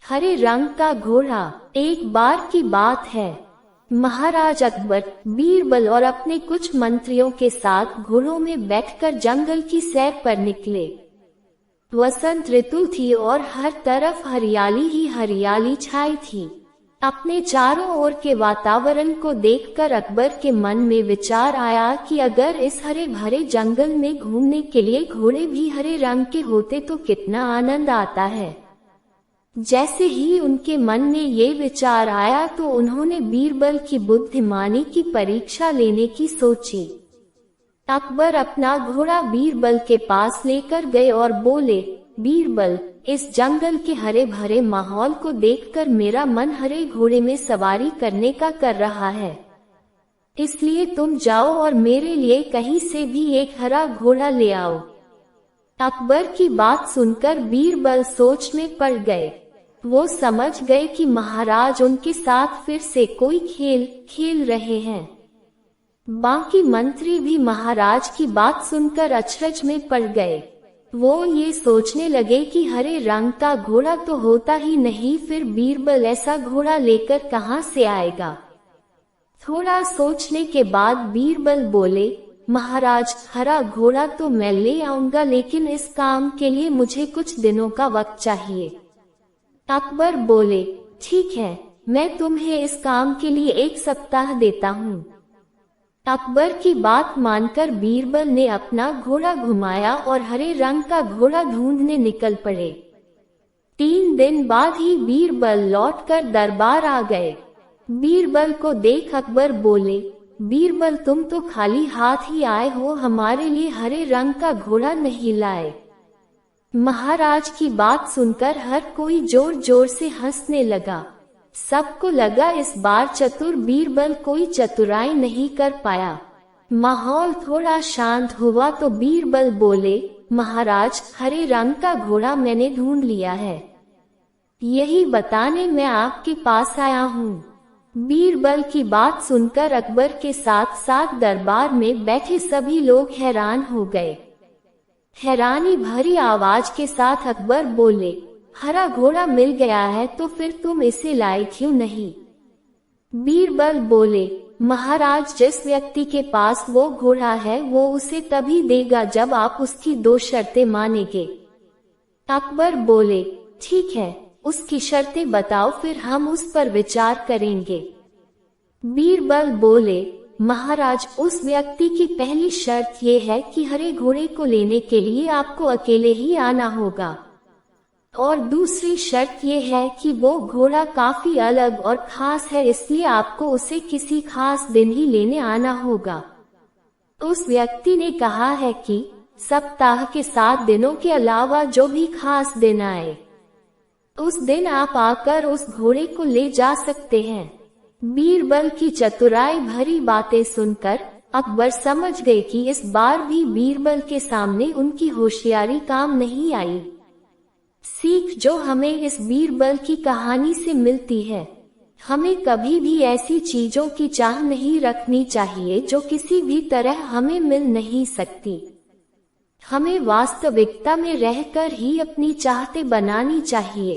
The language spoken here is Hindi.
हरे रंग का घोड़ा। एक बार की बात है, महाराज अकबर बीरबल और अपने कुछ मंत्रियों के साथ घोड़ों में बैठकर जंगल की सैर पर निकले। वसंत ऋतु थी और हर तरफ हरियाली ही हरियाली छाई थी। अपने चारों ओर के वातावरण को देखकर अकबर के मन में विचार आया कि अगर इस हरे भरे जंगल में घूमने के लिए घोड़े भी हरे रंग के होते तो कितना आनंद आता है। जैसे ही उनके मन में ये विचार आया तो उन्होंने बीरबल की बुद्धिमानी की परीक्षा लेने की सोची। अकबर अपना घोड़ा बीरबल के पास लेकर गए और बोले, बीरबल, इस जंगल के हरे भरे माहौल को देखकर मेरा मन हरे घोड़े में सवारी करने का कर रहा है। इसलिए तुम जाओ और मेरे लिए कहीं से भी एक हरा घोड़ा ले आओ। अकबर की बात सुनकर बीरबल सोच में पड़ गए। वो समझ गए कि महाराज उनके साथ फिर से कोई खेल खेल रहे हैं। बाकी मंत्री भी महाराज की बात सुनकर अचरज में पड़ गए। वो ये सोचने लगे कि हरे रंग का घोड़ा तो होता ही नहीं, फिर बीरबल ऐसा घोड़ा लेकर कहां से आएगा। थोड़ा सोचने के बाद बीरबल बोले, महाराज, हरा घोड़ा तो मैं ले आऊंगा, लेकिन इस काम के लिए मुझे कुछ दिनों का वक्त चाहिए। अकबर बोले, ठीक है, मैं तुम्हें इस काम के लिए 1 सप्ताह देता हूँ। अकबर की बात मानकर बीरबल ने अपना घोड़ा घुमाया और हरे रंग का घोड़ा ढूंढने निकल पड़े। 3 दिन बाद ही बीरबल लौटकर दरबार आ गए। बीरबल को देख अकबर बोले, बीरबल, तुम तो खाली हाथ ही आए हो, हमारे लिए हरे रंग का घोड़ा नहीं लाए। महाराज की बात सुनकर हर कोई जोर जोर से हंसने लगा। सबको लगा इस बार चतुर बीरबल कोई चतुराई नहीं कर पाया। माहौल थोड़ा शांत हुआ तो बीरबल बोले, महाराज, हरे रंग का घोड़ा मैंने ढूंढ लिया है, यही बताने मैं आपके पास आया हूँ। बीरबल की बात सुनकर अकबर के साथ साथ दरबार में बैठे सभी लोग हैरान हो गए। हैरानी भरी आवाज के साथ अकबर बोले, हरा घोड़ा मिल गया है तो फिर तुम इसे लाए क्यों नहीं। बीरबल बोले, महाराज, जिस व्यक्ति के पास वो घोड़ा है वो उसे तभी देगा जब आप उसकी 2 शर्तें मानेंगे। अकबर बोले, ठीक है, उसकी शर्तें बताओ, फिर हम उस पर विचार करेंगे। बीरबल बोले, महाराज, उस व्यक्ति की पहली शर्त ये है कि हरे घोड़े को लेने के लिए आपको अकेले ही आना होगा, और दूसरी शर्त ये है कि वो घोड़ा काफी अलग और खास है, इसलिए आपको उसे किसी खास दिन ही लेने आना होगा। उस व्यक्ति ने कहा है कि सप्ताह के 7 दिनों के अलावा जो भी खास दिन आए उस दिन आप आकर उस घोड़े को ले जा सकते हैं। बीरबल की चतुराई भरी बातें सुनकर अकबर समझ गए कि इस बार भी बीरबल के सामने उनकी होशियारी काम नहीं आई। सीख जो हमें इस बीरबल की कहानी से मिलती है, हमें कभी भी ऐसी चीजों की चाह नहीं रखनी चाहिए जो किसी भी तरह हमें मिल नहीं सकती। हमें वास्तविकता में रहकर ही अपनी चाहतें बनानी चाहिए।